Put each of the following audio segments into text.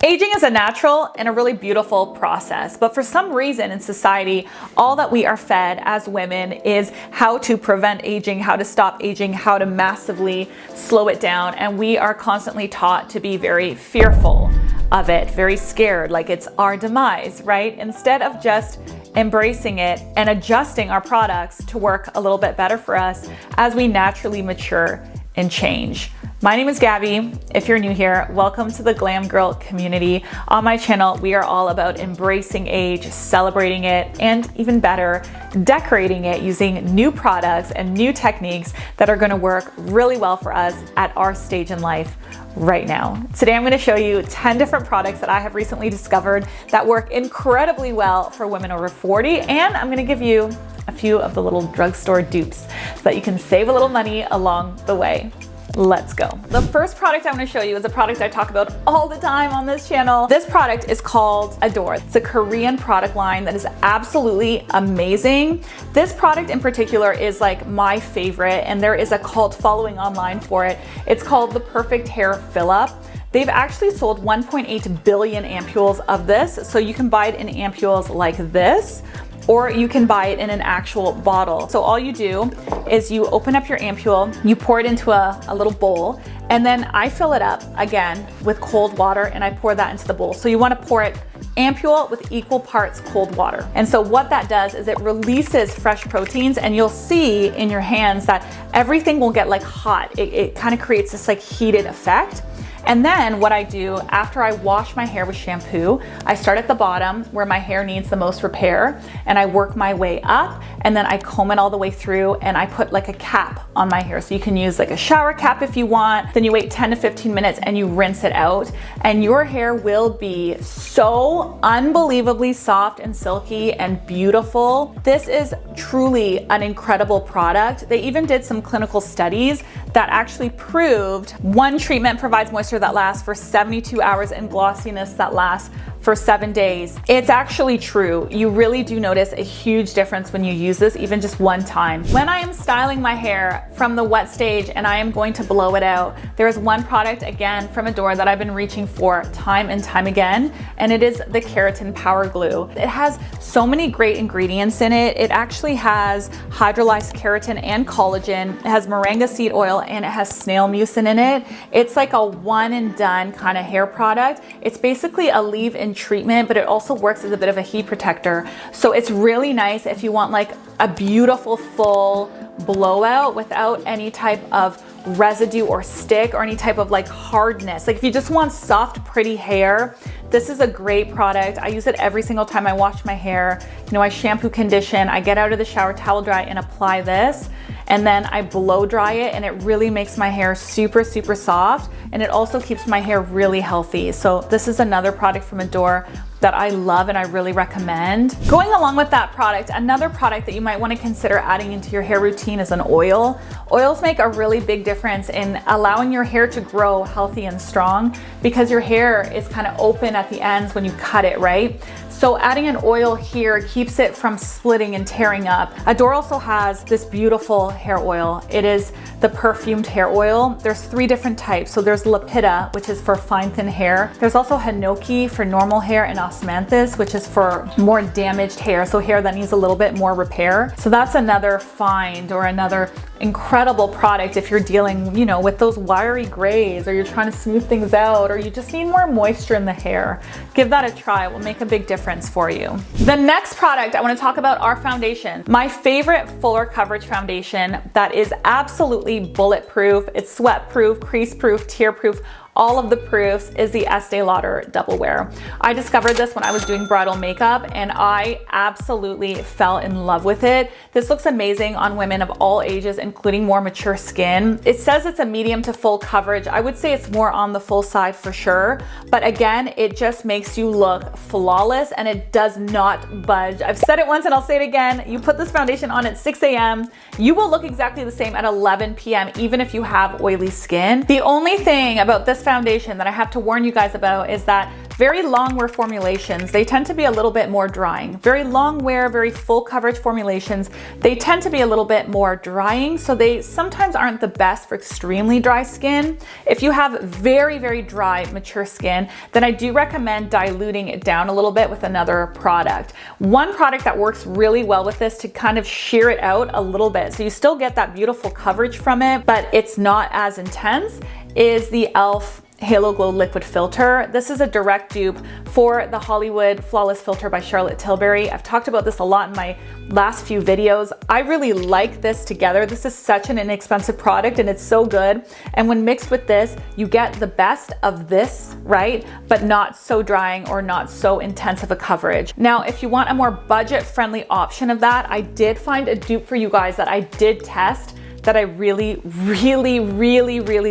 Aging is a natural and a really beautiful process, but for some reason in society, all that we are fed as women is how to prevent aging, how to stop aging, how to massively slow it down, and we are constantly taught to be very fearful of it, very scared, like it's our demise, right? Instead of just embracing it and adjusting our products to work a little bit better for us as we naturally mature and change. My name is Gabby. If you're new here, welcome to the Glam Girl community. On my channel, we are all about embracing age, celebrating it, and even better, decorating it using new products and new techniques that are gonna work really well for us at our stage in life right now. Today, I'm gonna show you 10 different products that I have recently discovered that work incredibly well for women over 40, and I'm gonna give you a few of the little drugstore dupes so that you can save a little money along the way. Let's go. The first product I'm going to show you is a product I talk about all the time on this channel. This product is called Adore. It's a Korean product line that is absolutely amazing. This product in particular is like my favorite, and there is a cult following online for it. It's called the Perfect Hair Fill Up. They've actually sold 1.8 billion ampules of this, so you can buy it in ampules like this, or you can buy it in an actual bottle. So all you do is you open up your ampule, you pour it into a little bowl, and then I fill it up again with cold water and I pour that into the bowl. So you wanna pour it ampule with equal parts cold water. And so what that does is it releases fresh proteins, and you'll see in your hands that everything will get like hot. It kind of creates this like heated effect. And then what I do after I wash my hair with shampoo, I start at the bottom where my hair needs the most repair, and I work my way up, and then I comb it all the way through, and I put like a cap on my hair. So you can use like a shower cap if you want. Then you wait 10 to 15 minutes and you rinse it out, and your hair will be so unbelievably soft and silky and beautiful. This is truly an incredible product. They even did some clinical studies that actually proved one treatment provides moisture that lasts for 72 hours and glossiness that lasts for 7 days. It's actually true. You really do notice a huge difference when you use this, even just one time. When I am styling my hair from the wet stage and I am going to blow it out, there is one product again from Adore that I've been reaching for time and time again, and it is the Keratin Power Glue. It has so many great ingredients in it. It actually has hydrolyzed keratin and collagen. It has moringa seed oil, and it has snail mucin in it. It's like a one and done kind of hair product. It's basically a leave-in treatment, but it also works as a bit of a heat protector. So it's really nice if you want like a beautiful full blowout without any type of residue or stick or any type of like hardness. Like if you just want soft, pretty hair, this is a great product. I use it every single time I wash my hair. You know, I shampoo, condition, I get out of the shower, towel dry, and apply this. And then I blow dry it, and it really makes my hair super, super soft. And it also keeps my hair really healthy. So this is another product from Adore that I love and I really recommend. Going along with that product, another product that you might want to consider adding into your hair routine is an oil. Oils make a really big difference in allowing your hair to grow healthy and strong, because your hair is kind of open at the ends when you cut it, right? So adding an oil here keeps it from splitting and tearing up. Adore also has this beautiful hair oil. It is the perfumed hair oil. There's 3 different types. So there's Lapita, which is for fine thin hair. There's also Hinoki for normal hair, and Osmanthus, which is for more damaged hair, so hair that needs a little bit more repair. So that's another find or another incredible product if you're dealing, you know, with those wiry grays, or you're trying to smooth things out, or you just need more moisture in the hair. Give that a try. It will make a big difference for you. The next product I want to talk about are foundation. My favorite fuller coverage foundation that is absolutely bulletproof. It's sweat proof, crease proof, tear proof, all of the proofs, is the ESTÉE Lauder Double Wear. I discovered this when I was doing bridal makeup, and I absolutely fell in love with it. This looks amazing on women of all ages, including more mature skin. It says it's a medium to full coverage. I would say it's more on the full side for sure, but again, it just makes you look flawless, and it does not budge. I've said it once and I'll say it again. You put this foundation on at 6 a.m., you will look exactly the same at 11 p.m., even if you have oily skin. The only thing about this foundation that I have to warn you guys about is that Very long wear formulations, they tend to be a little bit more drying. Very long wear, very full coverage formulations, they tend to be a little bit more drying, so they sometimes aren't the best for extremely dry skin. If you have very, very dry, mature skin, then I do recommend diluting it down a little bit with another product. One product that works really well with this to kind of sheer it out a little bit, so you still get that beautiful coverage from it, but it's not as intense, is the E.L.F. Halo Glow Liquid Filter. This is a direct dupe for the Hollywood Flawless Filter by Charlotte Tilbury. I've talked about this a lot in my last few videos. I really like this together. This is such an inexpensive product and it's so good. And when mixed with this, you get the best of this, right? But not so drying or not so intense of a coverage. Now, if you want a more budget-friendly option of that, I did find a dupe for you guys that I did test that I really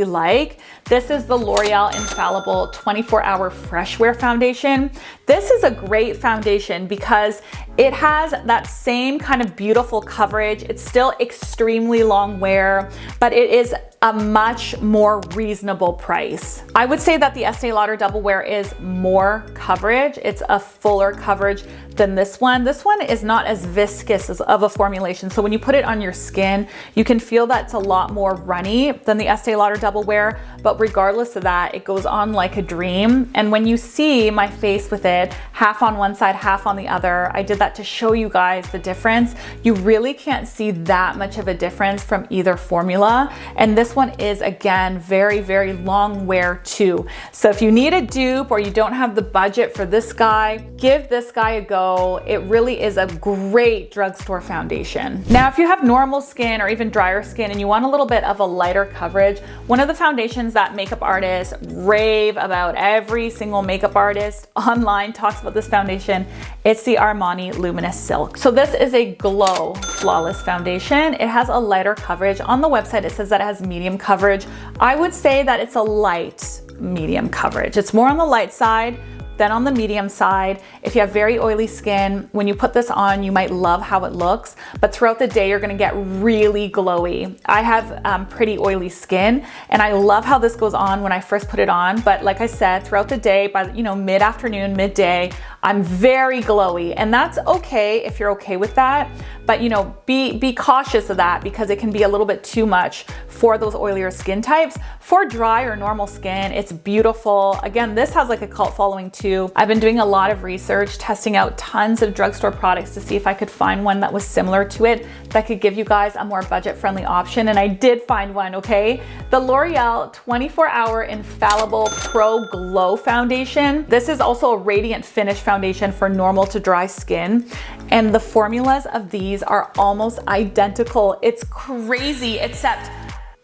like. This is the L'Oreal Infallible 24-Hour Freshwear Foundation. This is a great foundation because it has that same kind of beautiful coverage. It's still extremely long wear, but it is a much more reasonable price. I would say that the Estée Lauder Double Wear is more coverage. It's a fuller coverage than this one. This one is not as viscous of a formulation. So when you put it on your skin, you can feel that it's a lot more runny than the Estée Lauder Double Wear. But regardless of that, it goes on like a dream. And when you see my face with it, half on one side, half on the other, I did that to show you guys the difference. You really can't see that much of a difference from either formula. And this one is, again, very long wear too. So if you need a dupe or you don't have the budget for this guy, give this guy a go. It really is a great drugstore foundation. Now, if you have normal skin or even drier skin and you want a little bit of a lighter coverage, one of the foundations that makeup artists rave about, every single makeup artist online talks about this foundation, it's the Armani Luminous Silk. So this is a glow flawless foundation. It has a lighter coverage. On the website, it says that it has medium coverage. I would say that it's a light medium coverage. It's more on the light side than on the medium side. If you have very oily skin, when you put this on, you might love how it looks, but throughout the day, you're gonna get really glowy. I have pretty oily skin, and I love how this goes on when I first put it on, but like I said, throughout the day, by mid-afternoon, midday, I'm very glowy, and that's okay if you're okay with that, but be cautious of that because it can be a little bit too much for those oilier skin types. For dry or normal skin, it's beautiful. Again, this has like a cult following too. I've been doing a lot of research, testing out tons of drugstore products to see if I could find one that was similar to it that could give you guys a more budget-friendly option, and I did find one, okay? The L'Oreal 24-Hour Infallible Pro Glow Foundation. This is also a radiant finish foundation for normal to dry skin, and the formulas of these are almost identical. It's crazy, except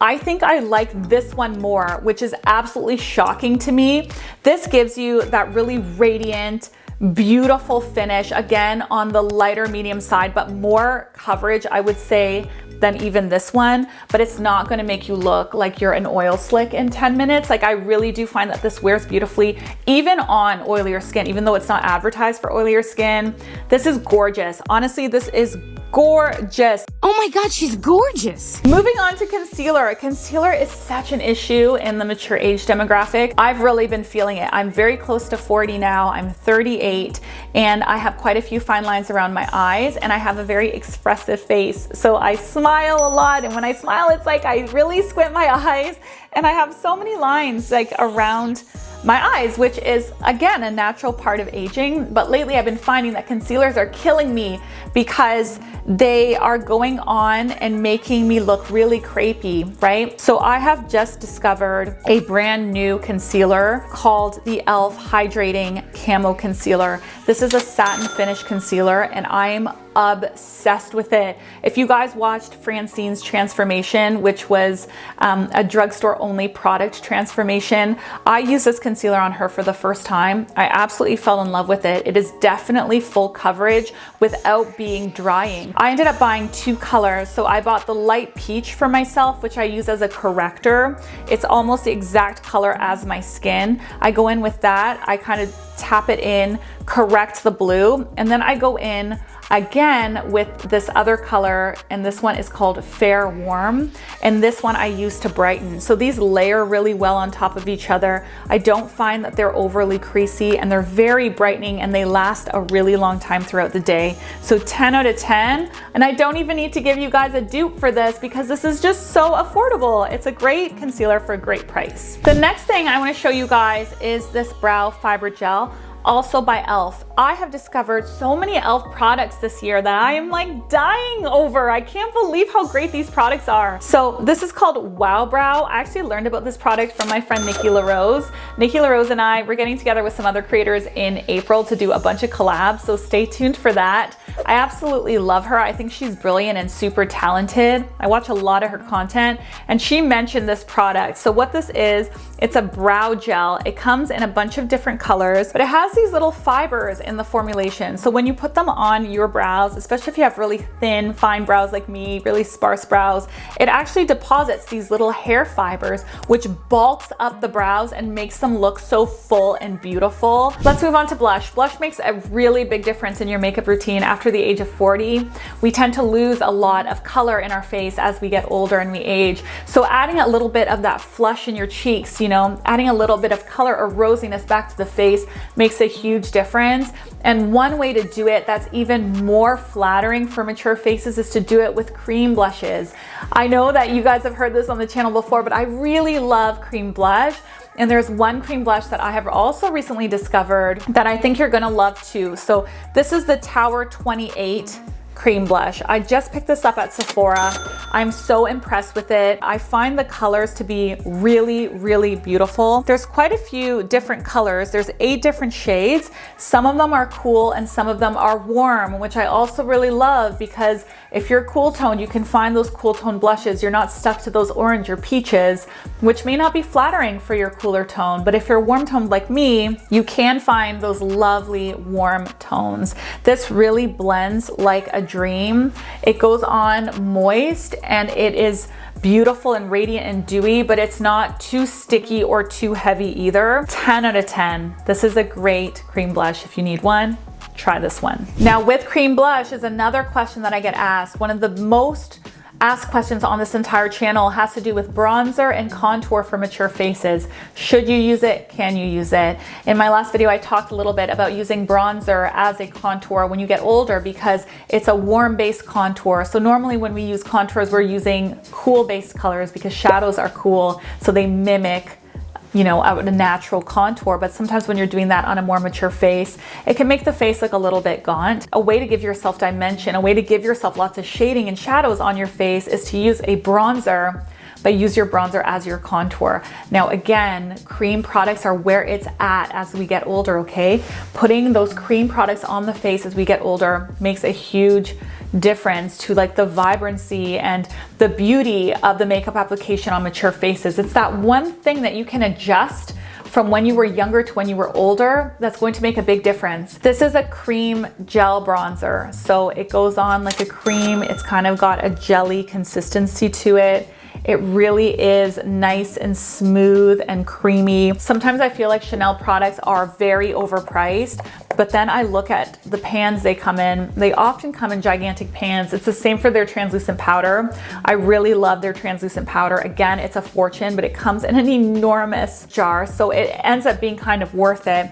I think I like this one more, which is absolutely shocking to me. This gives you that really radiant, beautiful finish, again, on the lighter medium side, but more coverage, I would say, than even this one, but it's not gonna make you look like you're an oil slick in 10 minutes. Like, I really do find that this wears beautifully, even on oilier skin, even though it's not advertised for oilier skin. This is gorgeous. Honestly, this is gorgeous. Oh my God, she's gorgeous. Moving on to concealer. Concealer is such an issue in the mature age demographic. I've really been feeling it. I'm very close to 40 now. I'm 38 and I have quite a few fine lines around my eyes, and I have a very expressive face. So I smile a lot, and when I smile, it's like I really squint my eyes, and I have so many lines like around my eyes, which is, again, a natural part of aging. But lately I've been finding that concealers are killing me because they are going on and making me look really crepey, right? So I have just discovered a brand new concealer called the E.L.F. Hydrating Camo Concealer. This is a satin finish concealer, and I'm obsessed with it. If you guys watched Francine's transformation, which was a drugstore only product transformation, I used this concealer on her for the first time. I absolutely fell in love with it. It is definitely full coverage without being drying. I ended up buying two colors. So I bought the light peach for myself, which I use as a corrector. It's almost the exact color as my skin. I go in with that. I kind of tap it in, correct the blue, and then I go in again with this other color, and this one is called Fair Warm, and this one I use to brighten. So these layer really well on top of each other. I don't find that they're overly creasy, and they're very brightening, and they last a really long time throughout the day. So 10 out of 10, and I don't even need to give you guys a dupe for this because this is just so affordable. It's a great concealer for a great price. The next thing I want to show you guys is this brow fiber gel, also by E.L.F. I have discovered so many E.L.F. products this year that I am like dying over. I can't believe how great these products are. So this is called Wow Brow. I actually learned about this product from my friend Nikki LaRose. Nikki LaRose and I were getting together with some other creators in April to do a bunch of collabs, so stay tuned for that. I absolutely love her. I think she's brilliant and super talented. I watch a lot of her content, and she mentioned this product. So what this is, it's a brow gel. It comes in a bunch of different colors, but it has these little fibers in the formulation. So when you put them on your brows, especially if you have really thin, fine brows like me, really sparse brows, it actually deposits these little hair fibers, which bulks up the brows and makes them look so full and beautiful. Let's move on to blush. Blush makes a really big difference in your makeup routine after the age of 40. We tend to lose a lot of color in our face as we get older and we age. So adding a little bit of that flush in your cheeks, you know, adding a little bit of color or rosiness back to the face makes a huge difference. And one way to do it that's even more flattering for mature faces is to do it with cream blushes. I know that you guys have heard this on the channel before, but I really love cream blush. And there's one cream blush that I have also recently discovered that I think you're gonna love too. So this is the Tower 28 cream blush. I just picked this up at Sephora. I'm so impressed with it. I find the colors to be really, really beautiful. There's quite a few different colors. There's 8 different shades. Some of them are cool and some of them are warm, which I also really love because if you're cool toned, you can find those cool tone blushes. You're not stuck to those orange or peaches, which may not be flattering for your cooler tone. But if you're warm toned like me, you can find those lovely warm tones. This really blends like a dream. It goes on moist and it is beautiful and radiant and dewy, but it's not too sticky or too heavy either. 10 out of 10. This is a great cream blush. If you need one, try this one. Now with cream blush is another question that I get asked. One of the most asked questions on this entire channel has to do with bronzer and contour for mature faces. Should you use it? Can you use it? In my last video, I talked a little bit about using bronzer as a contour when you get older because it's a warm base contour. So normally when we use contours, we're using cool based colors because shadows are cool. So they mimic, you know, a natural contour, but sometimes when you're doing that on a more mature face, it can make the face look a little bit gaunt. A way to give yourself dimension, a way to give yourself lots of shading and shadows on your face is to use a bronzer, but use your bronzer as your contour. Now again, cream products are where it's at as we get older, okay? Putting those cream products on the face as we get older makes a huge difference to like the vibrancy and the beauty of the makeup application on mature faces. It's that one thing that you can adjust from when you were younger to when you were older that's going to make a big difference. This is a cream gel bronzer. So it goes on like a cream. It's kind of got a jelly consistency to it. It really is nice and smooth and creamy. Sometimes I feel like Chanel products are very overpriced, but then I look at the pans they come in. They often come in gigantic pans. It's the same for their translucent powder. I really love their translucent powder. Again, it's a fortune, but it comes in an enormous jar, so it ends up being kind of worth it.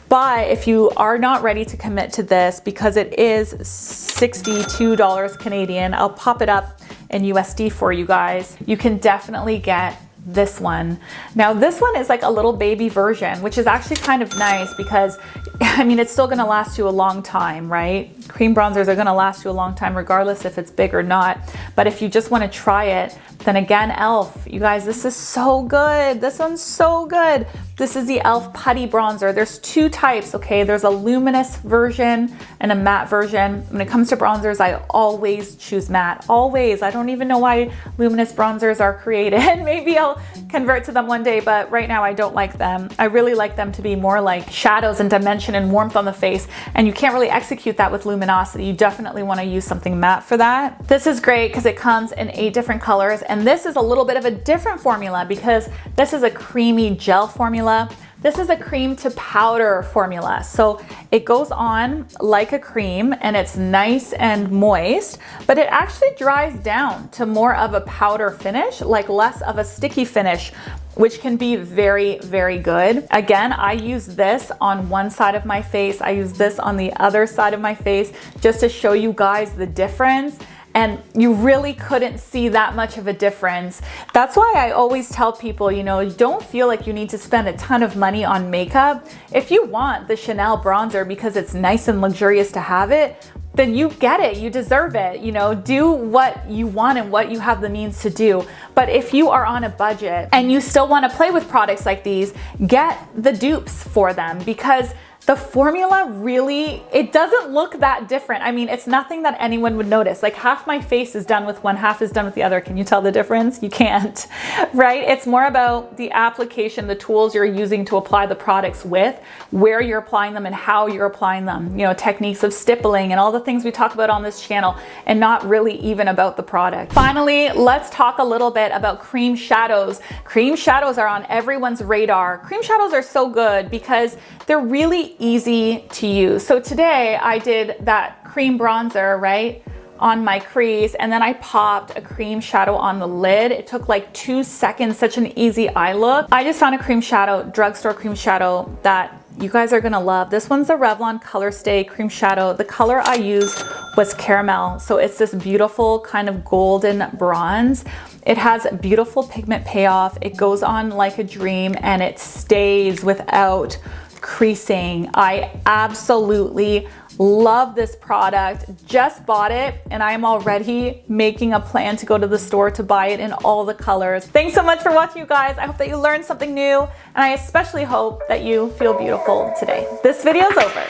But if you are not ready to commit to this, because it is $62 Canadian, I'll pop it up in USD for you guys. You can definitely get this one. Now this one is like a little baby version, which is actually kind of nice because I mean, it's still gonna last you a long time, right? Cream bronzers are gonna last you a long time regardless if it's big or not. But if you just wanna try it, then again, E.L.F. You guys, this is so good. This one's so good. This is the E.L.F. Putty Bronzer. There's 2 types, okay? There's a luminous version and a matte version. When it comes to bronzers, I always choose matte, always. I don't even know why luminous bronzers are created. Maybe I'll convert to them one day, but right now I don't like them. I really like them to be more like shadows and dimension and warmth on the face, and you can't really execute that with luminosity. You definitely wanna use something matte for that. This is great because it comes in 8 different colors, and this is a little bit of a different formula because this is a creamy gel formula. This is a cream to powder formula. So it goes on like a cream and it's nice and moist, but it actually dries down to more of a powder finish, like less of a sticky finish, which can be very, very good. Again, I use this on one side of my face. I use this on the other side of my face just to show you guys the difference. And you really couldn't see that much of a difference. That's why I always tell people, you know, don't feel like you need to spend a ton of money on makeup. If you want the Chanel bronzer because it's nice and luxurious to have it, then you get it, you deserve it. You know, do what you want and what you have the means to do. But if you are on a budget and you still want to play with products like these, get the dupes for them, because the formula really, it doesn't look that different. I mean, it's nothing that anyone would notice. Like half my face is done with one, half is done with the other. Can you tell the difference? You can't, right? It's more about the application, the tools you're using to apply the products with, where you're applying them and how you're applying them. You know, techniques of stippling and all the things we talk about on this channel, and not really even about the product. Finally, let's talk a little bit about cream shadows. Cream shadows are on everyone's radar. Cream shadows are so good because they're really easy to use. So today I did that cream bronzer, right, on my crease, and then I popped a cream shadow on the lid. It took like 2 seconds, such an easy eye look. I just found a cream shadow, drugstore cream shadow, that you guys are gonna love. This one's a Revlon Color Stay cream shadow. The color I used was caramel. So it's this beautiful kind of golden bronze. It has beautiful pigment payoff. It goes on like a dream and it stays without creasing. I absolutely love this product. Just bought it and I am already making a plan to go to the store to buy it in all the colors. Thanks so much for watching, you guys. I hope that you learned something new, and I especially hope that you feel beautiful today. This video's over.